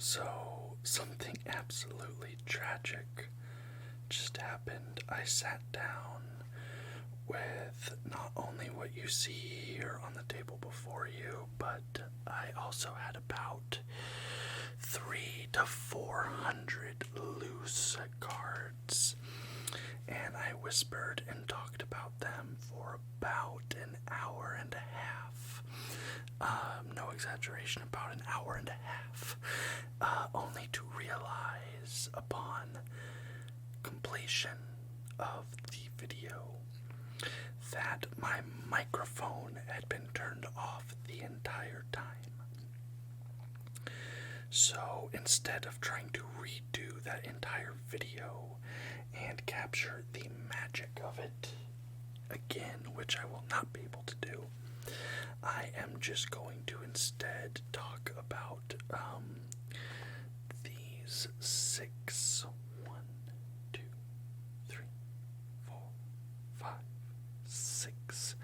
So, something absolutely tragic just happened. I sat down with not only what you see here on the table before you, but I also had about 300 to 400 loose cards. And I whispered and talked about them for about an hour and a half. No exaggeration, about an hour and a half. Only to realize upon completion of the video that my microphone had been turned off the entire time. So instead of trying to redo that entire video and capture the magic of it again, which I will not be able to do, I am just going to instead talk about these 6, 1, 2, 3, 4, 5, 6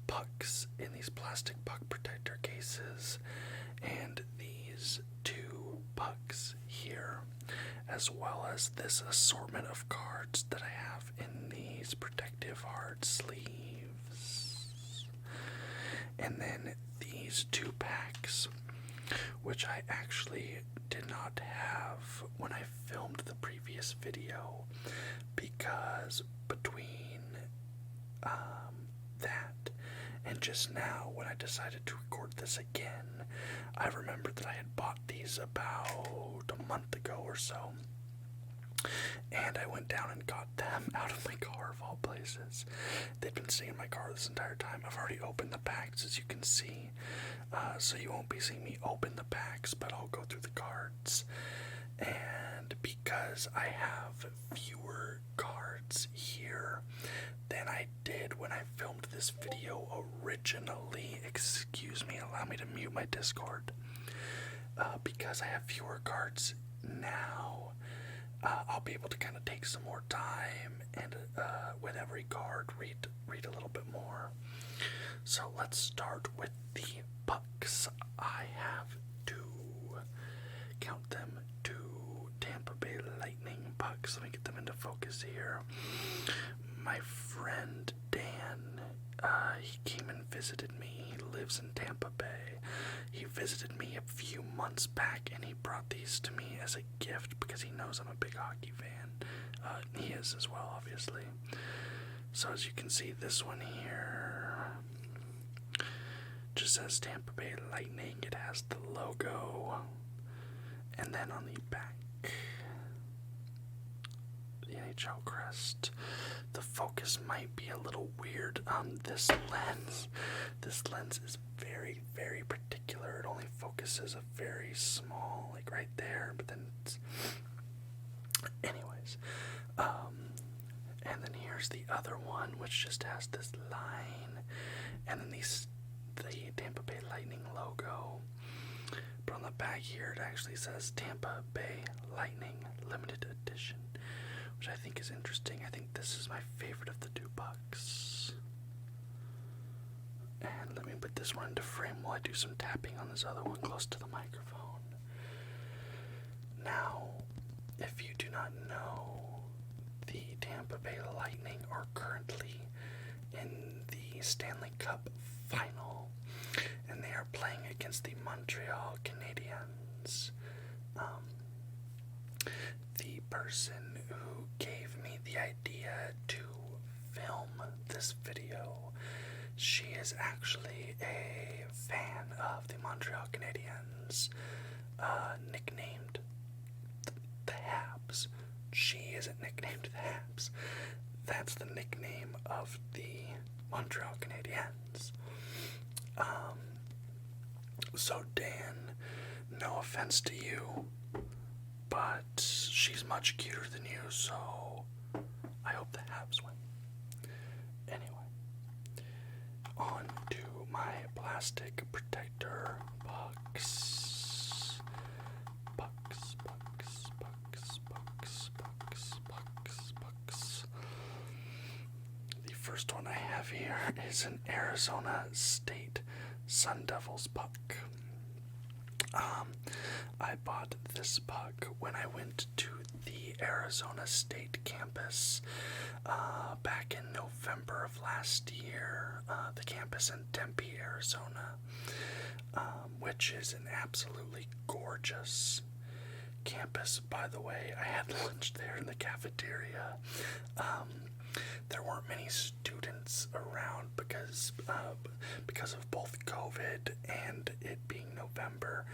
pucks in these plastic puck protector cases, and these 2 pucks here, as well as this assortment of cards that I have in these protective hard sleeves. And then these 2 packs, which I actually did not have when I filmed the previous video, because between that and just now when I decided to record this again, I remembered that I had bought these about a month ago or so. And I went down and got them out of my car, of all places. They've been sitting in my car this entire time. I've already opened the packs, as you can see. So you won't be seeing me open the packs, but I'll go through the cards. And because I have fewer cards here than I did when I filmed this video originally, excuse me, allow me to mute my Discord. Because I have fewer cards now, I'll be able to kind of take some more time and with every card read a little bit more. So let's start with the pucks. I have 2, count them, 2 Tampa Bay Lightning pucks. Let me get them into focus here. My friend Dan, he came and visited me. He lives in Tampa Bay. He visited me a few months back, and he brought these to me as a gift because he knows I'm a big hockey fan. He is as well, obviously. So as you can see, this one here just says Tampa Bay Lightning. It has the logo, and then on the back, the NHL crest. The focus might be a little weird on this lens. This lens is very, very particular. It only focuses a very small, like right there, but then it's... Anyways, and then here's the other one, which just has this line, and then the Tampa Bay Lightning logo. But on the back here, it actually says Tampa Bay Lightning Limited Edition, which I think is interesting. I think this is my favorite of the 2 pucks. And let me put this one into frame while I do some tapping on this other one close to the microphone. Now, if you do not know, the Tampa Bay Lightning are currently in the Stanley Cup final, and they are playing against the Montreal Canadiens. The person who gave me the idea to film this video, she is actually a fan of the Montreal Canadiens, nicknamed the Habs. She isn't nicknamed the Habs. That's the nickname of the Montreal Canadiens. So Dan, no offense to you, but she's much cuter than you, so I hope the Habs win. Anyway, on to my plastic protector pucks. Pucks. The first one I have here is an Arizona State Sun Devils puck. I bought this puck when I went to the Arizona State campus back in November of last year. The campus in Tempe, Arizona, which is an absolutely gorgeous campus, by the way. I had lunch there in the cafeteria. There weren't many students around because of both COVID and it being November,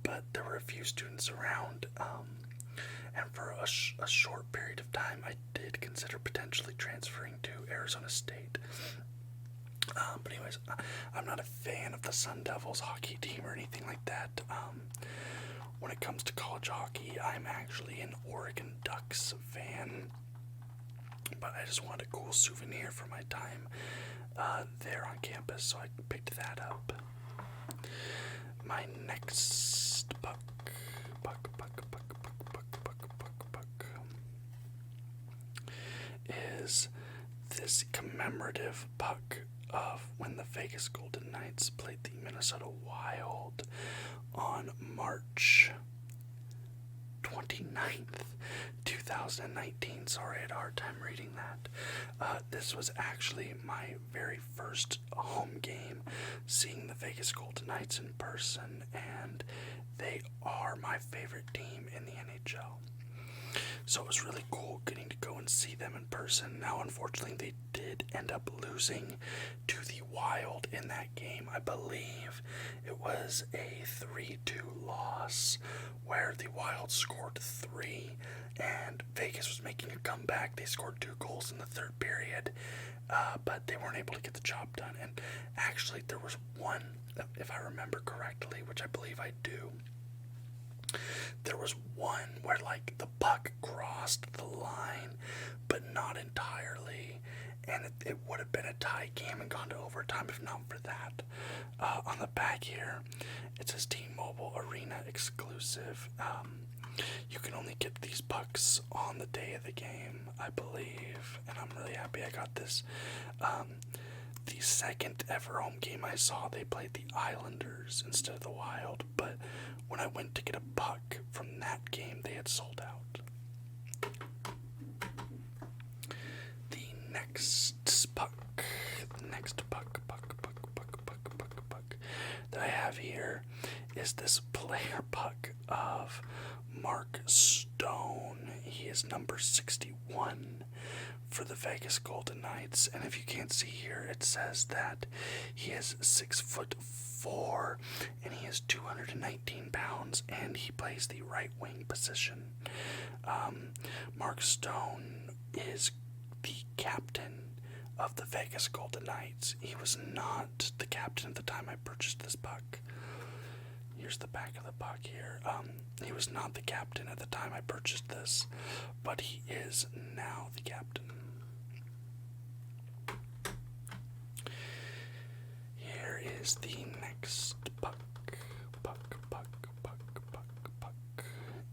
but there were a few students around, and for a short period of time I did consider potentially transferring to Arizona State. But anyways, I'm not a fan of the Sun Devils hockey team or anything like that. When it comes to college hockey, I'm actually an Oregon Ducks fan. But I just wanted a cool souvenir for my time there on campus, so I picked that up. My next puck is this commemorative puck of when the Vegas Golden Knights played the Minnesota Wild on March 29th, 2019. Sorry, I had a hard time reading that. This was actually my very first home game seeing the Vegas Golden Knights in person, and they are my favorite team in the NHL. So it was really cool getting to go and see them in person. Now, unfortunately, they did end up losing to the Wild in that game. I believe it was a 3-2 loss where the Wild scored 3 and Vegas was making a comeback. They scored 2 goals in the third period, but they weren't able to get the job done. And actually, there was one, if I remember correctly, which I believe I do, there was one where like the puck crossed the line but not entirely, and it would have been a tie game and gone to overtime if not for that. On the back here it says T-Mobile Arena exclusive. You can only get these pucks on the day of the game, I believe, and I'm really happy I got this. The second ever home game I saw, they played the Islanders instead of the Wild, but when I went to get a puck from that game, they had sold out. The next puck that I have here is this player puck of Mark Stone. He is number 61 for the Vegas Golden Knights, and if you can't see here, it says that he is 6'4" and he is 219 pounds, and he plays the right wing position. Mark Stone is the captain of the Vegas Golden Knights. He was not the captain at the time I purchased this puck. Here's the back of the puck here. He was not the captain at the time I purchased this, but he is now the captain. Here is the next puck.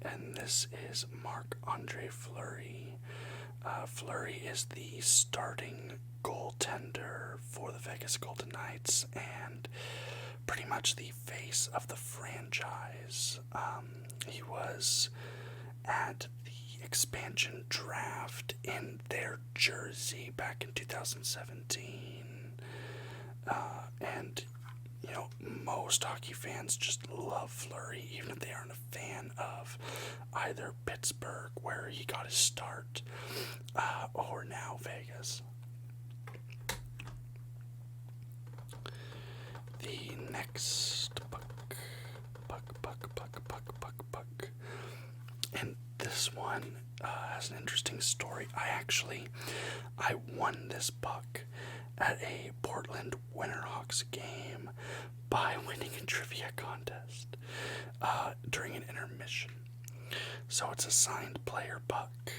And this is Marc-Andre Fleury. Fleury is the starting goaltender for the Vegas Golden Knights and pretty much the face of the franchise. He was at the expansion draft in their jersey back in 2017. And, you know, most hockey fans just love Fleury, even if they aren't a fan of either Pittsburgh, where he got his start, or now Vegas. The next puck. And this one has an interesting story. I won this puck at a Portland Winterhawks game by winning a trivia contest during an intermission. So it's a signed player puck,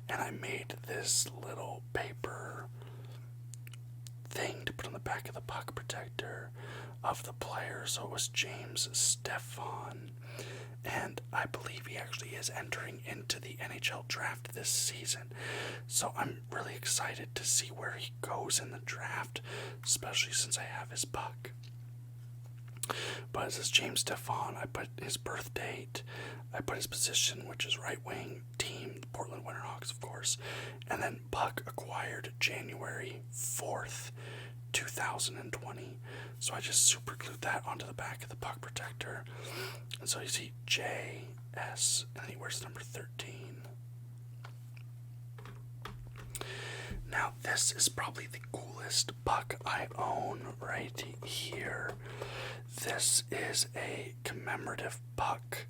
and I made this little paper thing to put on the back of the puck protector of the player. So it was James Stefan, and I believe he actually is entering into the NHL draft this season. So I'm really excited to see where he goes in the draft, especially since I have his puck. But it says James Stephon. I put his birth date. I put his position, which is right wing, team, the Portland Winterhawks, of course. And then Puck acquired January 4th, 2020. So I just super glued that onto the back of the puck protector. And so you see JS, and he wears number 13. Now, this is probably the coolest puck I own right here. This is a commemorative puck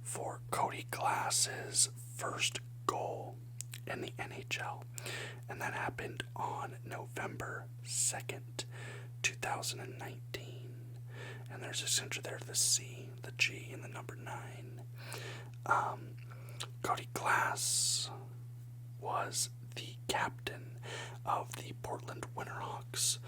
for Cody Glass's first goal in the NHL. And that happened on November 2nd, 2019. And there's a center there, the C, the G, and the number 9. Cody Glass was the captain of the Portland Winterhawks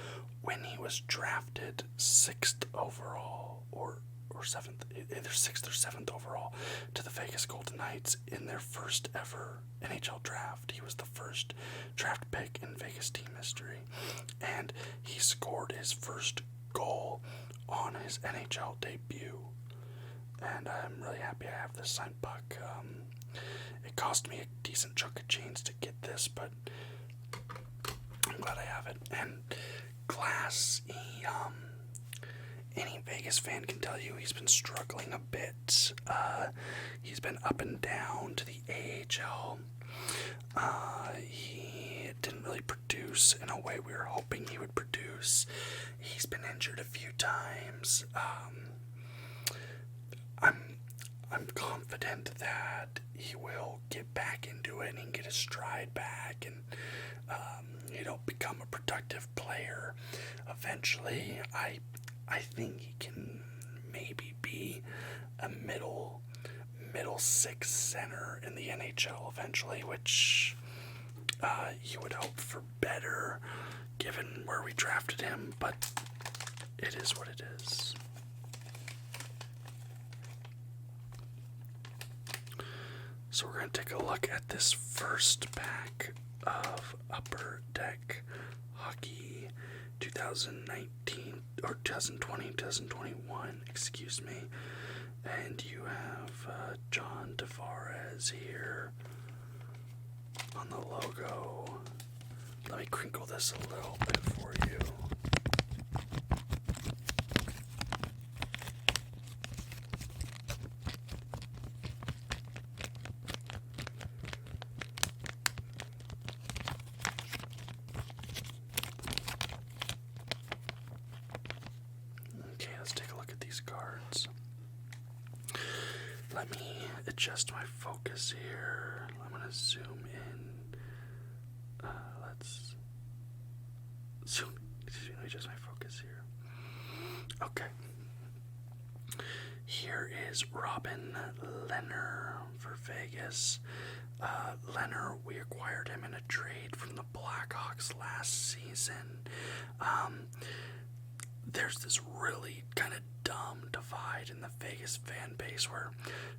when he was drafted 6th overall, or 7th, either 6th or 7th overall, to the Vegas Golden Knights in their first ever NHL draft. He was the first draft pick in Vegas team history, and he scored his first goal on his NHL debut. And I'm really happy I have this signed puck. It cost me a decent chunk of change to get this, but I'm glad I have it. And Glass, any Vegas fan can tell you he's been struggling a bit. He's been up and down to the AHL. He didn't really produce in a way we were hoping he would produce. He's been injured a few times. I'm confident that he will get back into it and get his stride back and become a productive player eventually. I think he can maybe be a middle 6 center in the NHL eventually, which you would hope for better given where we drafted him, but it is what it is. So we're going to take a look at this first pack of Upper Deck Hockey 2019, or 2020, 2021, excuse me. And you have John Tavares here on the logo. Let me crinkle this a little bit for you. Okay, let's take a look at these cards. Let me adjust my focus here. I'm going to zoom in. Let me adjust my focus here. Okay. Here is Robin Lehner for Vegas. Lehner, we acquired him in a trade from the Blackhawks last season. There's this really kind of dumb divide in the Vegas fan base where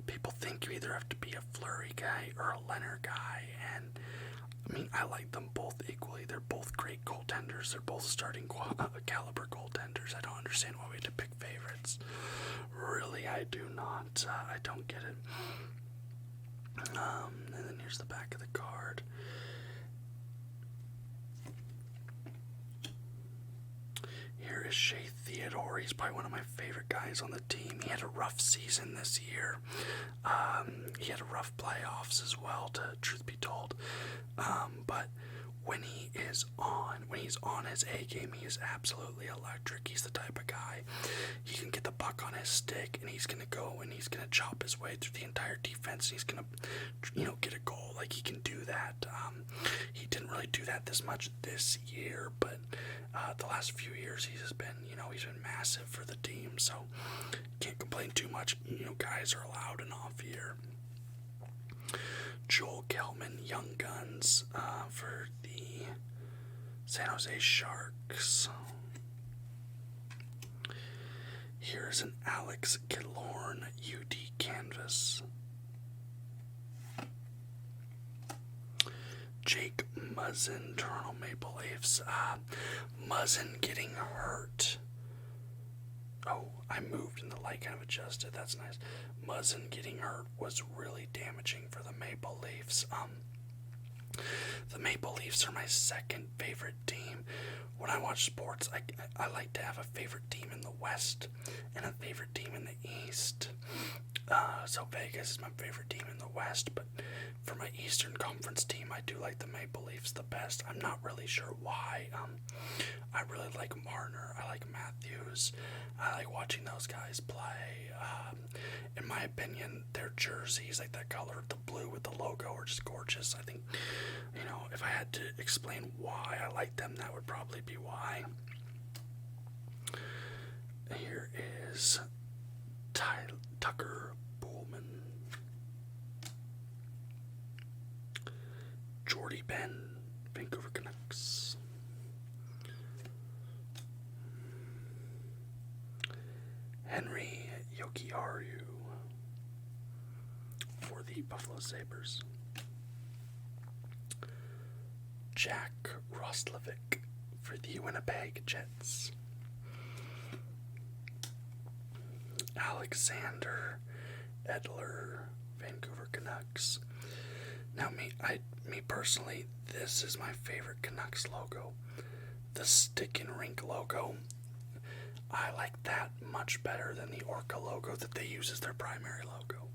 people think you either have to be a Fleury guy or a Lehner guy, and I mean, I like them both equally. They're both great goaltenders. They're both starting caliber goaltenders. I don't understand why we had to pick favorites. Really, I do not. I don't get it. And then here's the back of the card. Here is Shea Theodore. He's probably one of my favorite guys on the team. He had a rough season this year. He had a rough playoffs as well, to truth be told. But when he's on his A game, he is absolutely electric. He's the type of guy, he can get the puck on his stick, and he's gonna go and he's gonna chop his way through the entire defense. And he's gonna, get a goal. Like, he can do that. He didn't really do that this much this year, but the last few years he's been massive for the team. So can't complain too much. Guys are allowed an off year. Joel Gelman, Young Guns, for the San Jose Sharks. Here's an Alex Killorn UD canvas. Jake Muzzin, Toronto Maple Leafs. Muzzin getting hurt Oh, I moved and the light kind of adjusted. That's nice. Muzzin getting hurt was really damaging for the Maple Leafs. The Maple Leafs are my second favorite team. When I watch sports, I like to have a favorite team in the West and a favorite team in the East. So Vegas is my favorite team in the West, but for my Eastern Conference team, I do like the Maple Leafs the best. I'm not really sure why. I really like Marner. I like Matthews. I like watching those guys play. In my opinion, their jerseys, like that color, the blue with the logo, are just gorgeous. I think, if I had to explain why I like them, that would probably be why. Here is Tucker Pullman, Jordy Ben, Vancouver Canucks, Henry Yokiaru for the Buffalo Sabres, Jack Roslovic for the Winnipeg Jets, Alexander Edler, Vancouver Canucks. Now, me personally, this is my favorite Canucks logo. The stick and rink logo. I like that much better than the Orca logo that they use as their primary logo.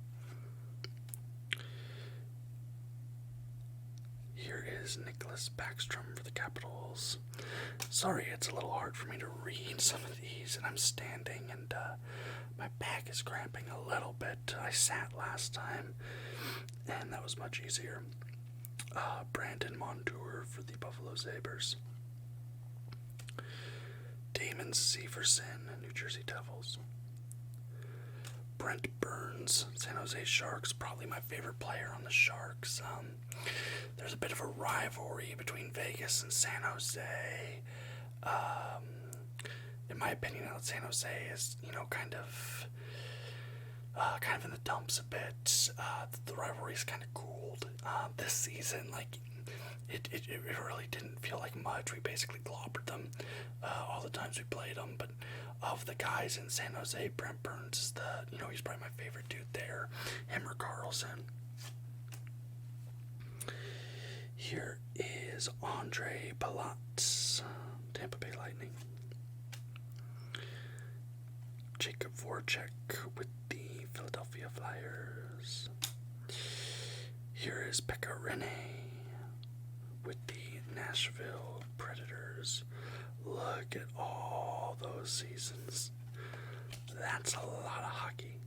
Here is Nicholas Backstrom for the Capitals. Sorry, it's a little hard for me to read some of these, and I'm standing, and my back is cramping a little bit. I sat last time, and that was much easier. Brandon Montour for the Buffalo Sabres. Damon Severson, New Jersey Devils. Brent Burns, San Jose Sharks, probably my favorite player on the Sharks. There's a bit of a rivalry between Vegas and San Jose. In my opinion, San Jose is, kind of in the dumps a bit. The rivalry is kind of cooled. This season, it really didn't feel like much. We basically clobbered them all the times we played them. But of the guys in San Jose, Brent Burns is he's probably my favorite dude there. Him or Carlson. Here is Andre Palat, Tampa Bay Lightning. Jacob Voracek with the Philadelphia Flyers. Here is Pekka Rinne with the Nashville Predators. Look at all those seasons. That's a lot of hockey.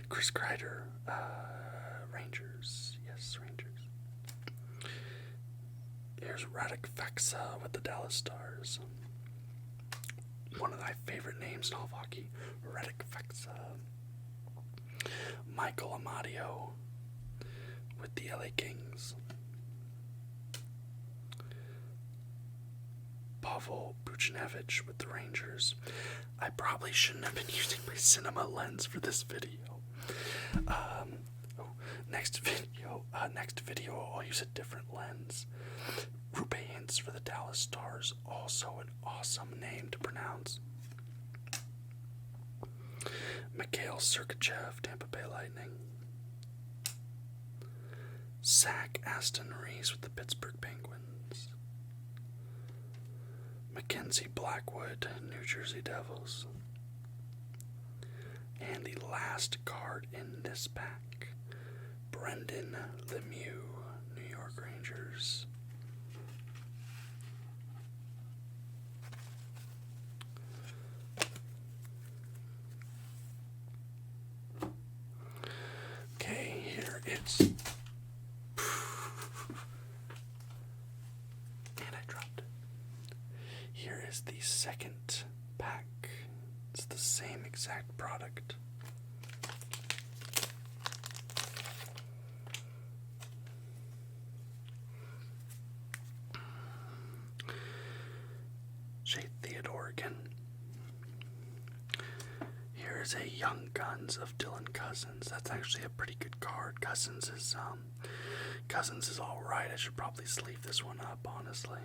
Chris Kreider, Rangers. Yes, Rangers. Here's Radek Faksa with the Dallas Stars. One of my favorite names in all of hockey, Radek Faksa. Michael Amadio with the LA Kings. Pavel Buchnevich with the Rangers. I probably shouldn't have been using my cinema lens for this video. Next video, I'll use a different lens. Rupe Hintz for the Dallas Stars, also an awesome name to pronounce. Mikhail Sergachev, Tampa Bay Lightning. Zach Aston Reese with the Pittsburgh Penguins. Mackenzie Blackwood, New Jersey Devils. And the last card in this pack, Brendan Lemieux, New York Rangers. Okay, here it's... And I dropped it. Here is the second pack. It's the same exact product. Shea Theodore again. Here is a Young Guns of Dylan Cousins. That's actually a pretty good card. Cousins is alright. I should probably sleeve this one up, honestly.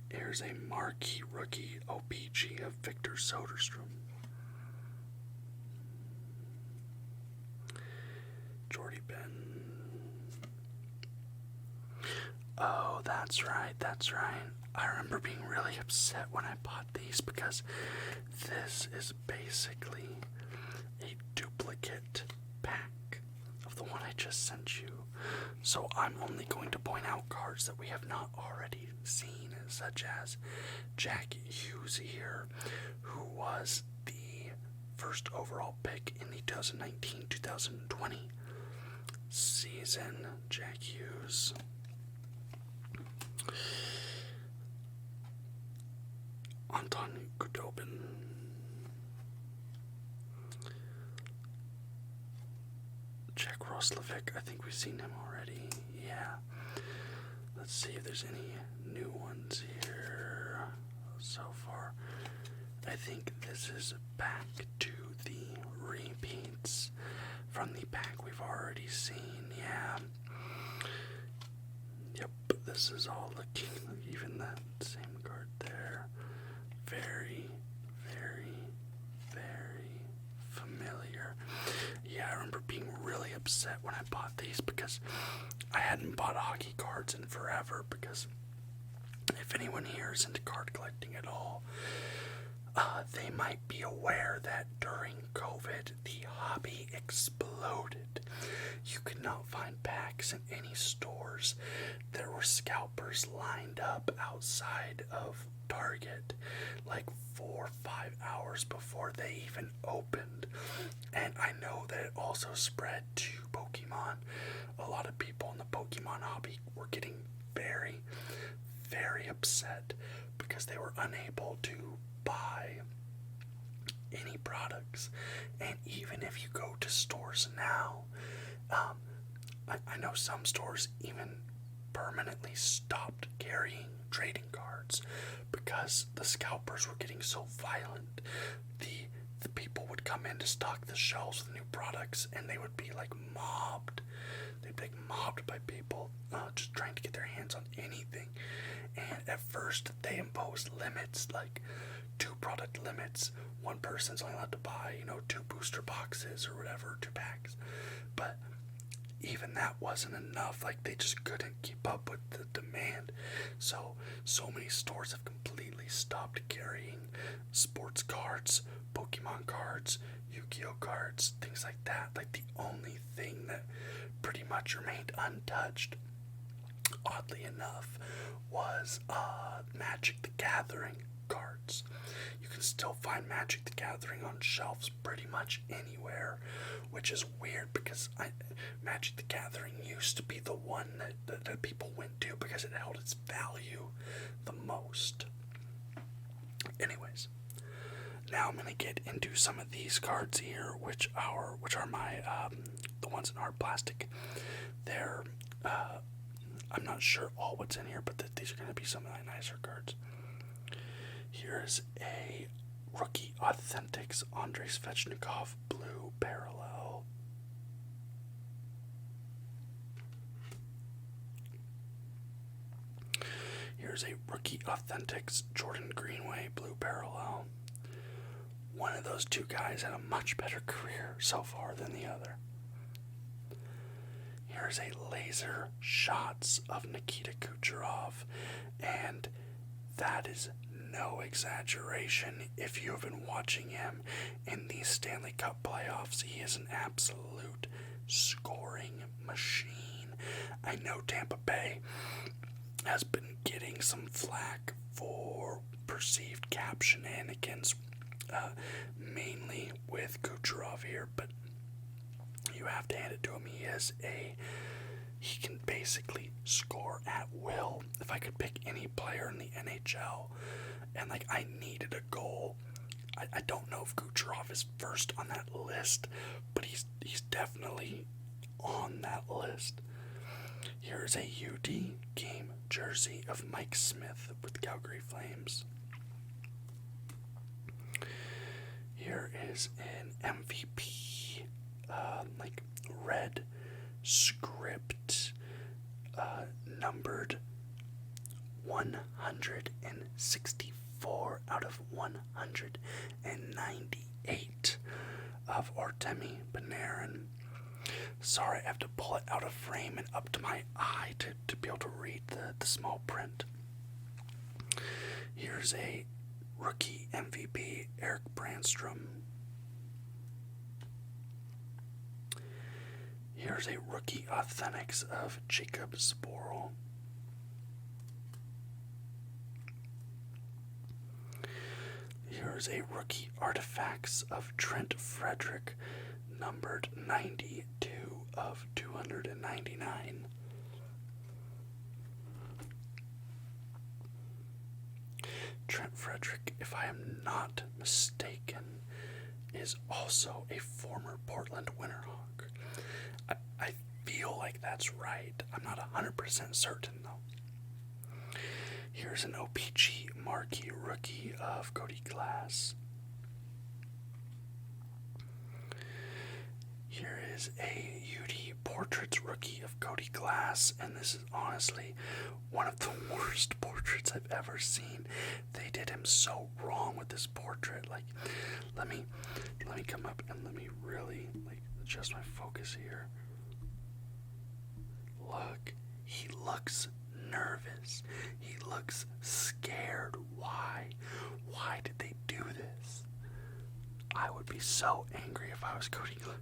Here's a marquee rookie OPG of Victor Soderstrom. Jordy Ben. Oh, that's right, that's right. I remember being really upset when I bought these because this is basically a duplicate pack of the one I just sent you. So I'm only going to point out cards that we have not already seen, such as Jack Hughes here, who was the first overall pick in the 2019-2020 season. Jack Hughes. Anton Kudobin. Jack Roslovic, I think we've seen him already. Yeah. Let's see if there's any new ones here so far. I think this is back to the repeats from the pack we've already seen. Yeah. Yep, this is all looking, even that same card there. Very, very, very familiar. Yeah, I remember being really upset when I bought these because I hadn't bought hockey cards in forever. Because if anyone here is into card collecting at all, they might be aware that during COVID, the hobby exploded. You could not find packs in any stores. There were scalpers lined up outside of Target like 4 or 5 hours before they even opened. And I know that it also spread to Pokemon. A lot of people in the Pokemon hobby were getting very, very upset because they were unable to buy any products. And even if you go to stores now, I know some stores even permanently stopped carrying trading cards because the scalpers were getting so violent. The people would come in to stock the shelves with new products, and they would be like mobbed. They'd be like mobbed by people just trying to get their hands on anything. And at first, they imposed limits, like 2 product limits. One person's only allowed to buy, 2 booster boxes or whatever, 2 packs. But even that wasn't enough. Like, they just couldn't keep up with the demand. So many stores have completely stopped carrying sports cards, Pokemon cards, Yu-Gi-Oh cards, things like that. Like, the only thing that pretty much remained untouched, oddly enough, was Magic the Gathering cards. You can still find Magic the Gathering on shelves pretty much anywhere, which is weird because Magic the Gathering used to be the one that people went to because it held its value the most. Anyways, now I'm gonna get into some of these cards here, which are my the ones in hard plastic. They're I'm not sure all what's in here, but these are gonna be some of my nicer cards. Here's a Rookie Authentics Andrei Svechnikov Blue Parallel. Here's a Rookie Authentics Jordan Greenway Blue Parallel. One of those two guys had a much better career so far than the other. Here's a Laser Shots of Nikita Kucherov, and that is no exaggeration. If you have been watching him in these Stanley Cup playoffs, he is an absolute scoring machine. I know Tampa Bay has been getting some flack for perceived cap shenanigans, mainly with Kucherov here, but you have to hand it to him. He can basically score at will. If I could pick any player in the NHL and I needed a goal, I don't know if Kucherov is first on that list, but he's definitely on that list. Here's a UD game jersey of Mike Smith with Calgary Flames. Here is an MVP, red script, numbered 164 out of 198 of Artemi Panarin. Sorry, I have to pull it out of frame and up to my eye to be able to read the small print. Here's a rookie MVP, Eric Brandstrom. Here's a rookie authentics of Jacob Zboril. Here's a rookie artifacts of Trent Frederick, numbered 92 of 299. Trent Frederick, if I am not mistaken, is also a former Portland Winterhawk. I feel like that's right. I'm not 100% certain, though. Here's an OPG marquee rookie of Cody Glass. Here is a UD Portraits rookie of Cody Glass, and this is honestly one of the worst portraits I've ever seen. They did him so wrong with this portrait. Like, let me come up and let me really adjust my focus here. Look, he looks nervous. He looks scared. Why? Why did they do this? I would be so angry if I was Cody Glass.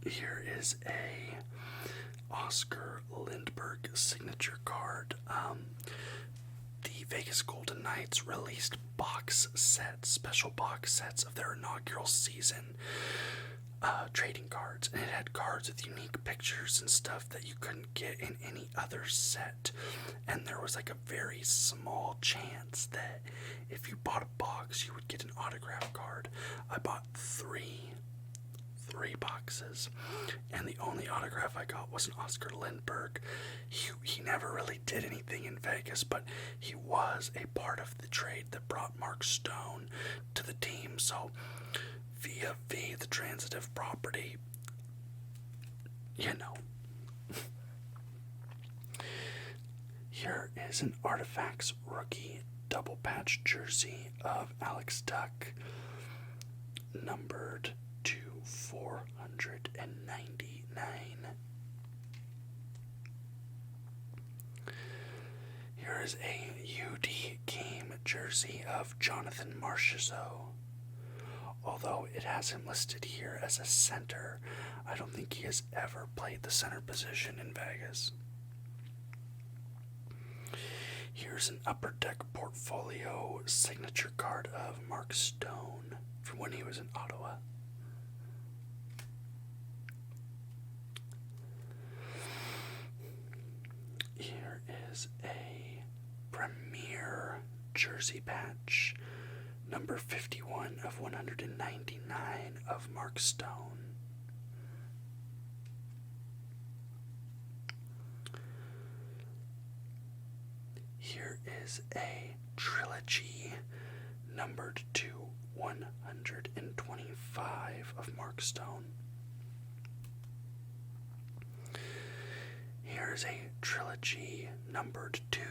Here is a Oscar Lindbergh signature card. The Vegas Golden Knights released special box sets of their inaugural season trading cards, and it had cards with unique pictures and stuff that you couldn't get in any other set. And there was a very small chance that if you bought a box, you would get an autograph card. I bought three boxes, and the only autograph I got was an Oscar Lindbergh. He never really did anything in Vegas, but he was a part of the trade that brought Mark Stone to the team. So via the transitive property, Here is an Artifacts rookie double patch jersey of Alex Tuck, numbered to 499. Here is a UD game jersey of Jonathan Marchessault. Although it has him listed here as a center, I don't think he has ever played the center position in Vegas. Here's an Upper Deck Portfolio signature card of Mark Stone from when he was in Ottawa. Here is a Premier jersey patch, number 51 of 199 of Mark Stone. Here is a trilogy numbered to 125 of Mark Stone. Here's a trilogy numbered to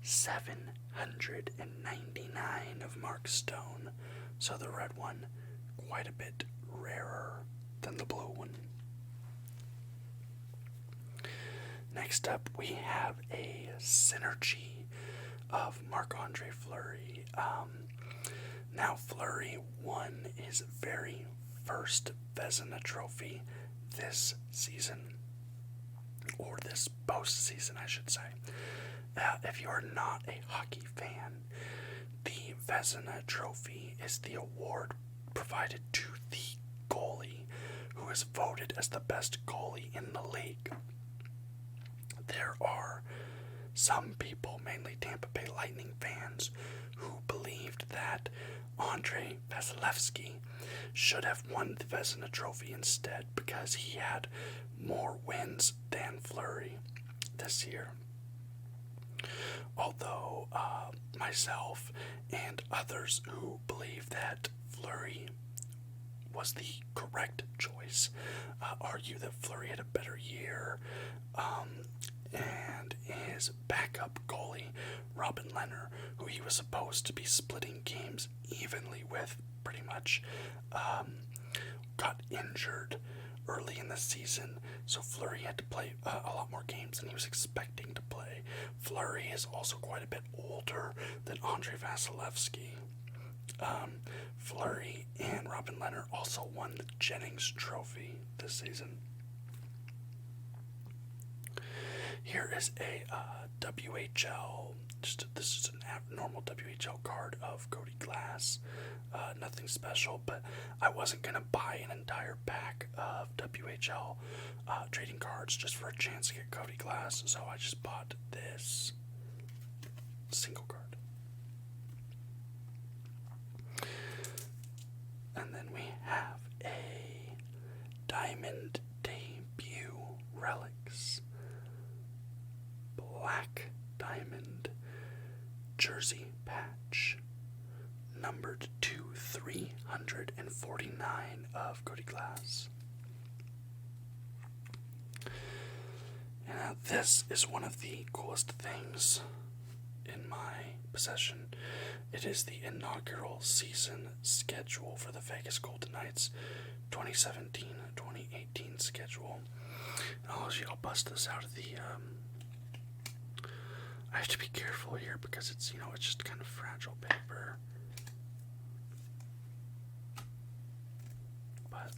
799 of Mark Stone. So the red one, quite a bit rarer than the blue one. Next up, we have a synergy of Marc-Andre Fleury. Now, Fleury won his very first Vezina trophy this season, or this postseason, I should say. If you are not a hockey fan, the Vezina trophy is the award provided to the goalie who is voted as the best goalie in the league. There are some people, mainly Tampa Bay Lightning fans, who believed that Andrei Vasilevsky should have won the Vezina trophy instead because he had more wins than Fleury this year. Although myself and others who believe that Fleury was the correct choice. Argue that Fleury had a better year, and his backup goalie, Robin Lehner, who he was supposed to be splitting games evenly with, pretty much, got injured early in the season, so Fleury had to play a lot more games than he was expecting to play. Fleury is also quite a bit older than Andrei Vasilevsky. Fleury and Robin Lehner also won the Jennings Trophy this season. Here is a WHL. This is a normal WHL card of Cody Glass. Nothing special, but I wasn't gonna buy an entire pack of WHL trading cards just for a chance to get Cody Glass, so I just bought this single card. And then we have a Diamond Debut Relics Black Diamond Jersey Patch, numbered to 349 of Cody Glass. And now this is one of the coolest things in my possession. It is the inaugural season schedule for the Vegas Golden Knights 2017-2018 schedule. And I'll bust this out of the I have to be careful here because it's just kind of fragile paper. But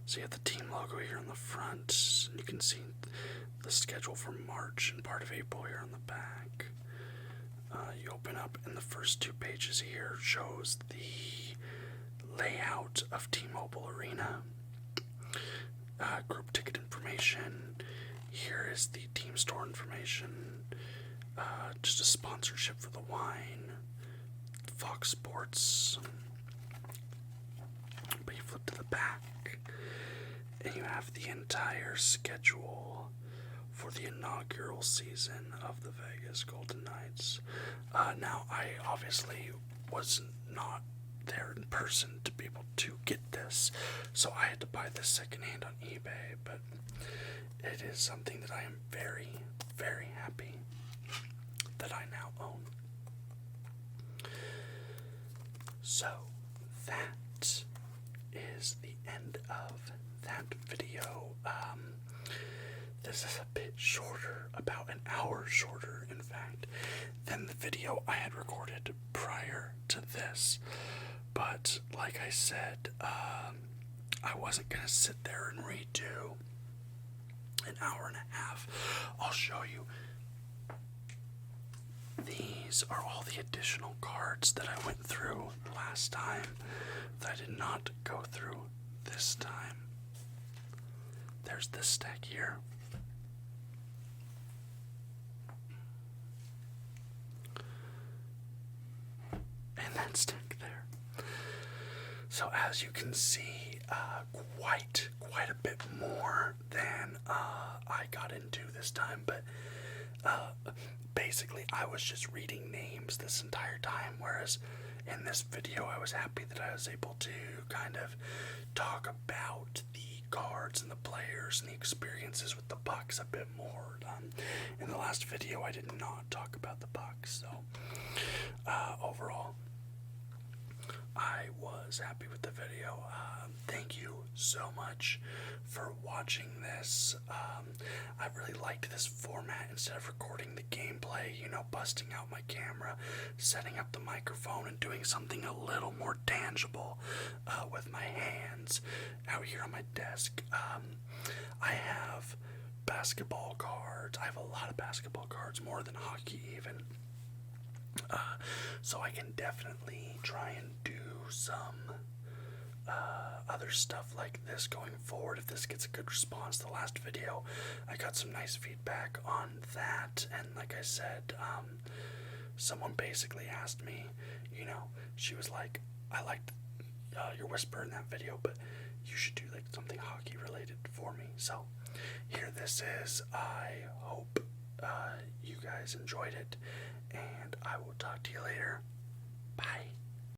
so you have the team logo here on the front, and you can see the schedule for March and part of April here on the back. You open up, and the first 2 pages here shows the layout of T-Mobile Arena, group ticket information. Here is the team store information, just a sponsorship for the wine, Fox Sports. But you flip to the back, and you have the entire schedule for the inaugural season of the Vegas Golden Knights. Now, I obviously was not there in person to be able to get this, so I had to buy this secondhand on eBay, but it is something that I am very, very happy that I now own. So, that is the end of that video. This is a bit shorter, about an hour shorter, in fact, than the video I had recorded prior to this. But, like I said, I wasn't going to sit there and redo an hour and a half. I'll show you. These are all the additional cards that I went through last time that I did not go through this time. There's this stack here. And that stack there. So as you can see, quite a bit more than I got into this time, but basically I was just reading names this entire time, whereas in this video I was happy that I was able to kind of talk about the cards and the players and the experiences with the Bucks a bit more. In the last video I did not talk about the Bucks, so overall I was happy with the video. Thank you so much for watching this. I really liked this format. Instead of recording the gameplay, busting out my camera, setting up the microphone, and doing something a little more tangible with my hands out here on my desk. I have basketball cards. I have a lot of basketball cards, more than hockey even. So I can definitely try and do some other stuff like this going forward if this gets a good response. The last video, I got some nice feedback on that, and like I said, someone basically asked me, she was like, I liked your whisper in that video, but you should do like something hockey related for me. So here this is. I hope you guys enjoyed it, and I will talk to you later. Bye.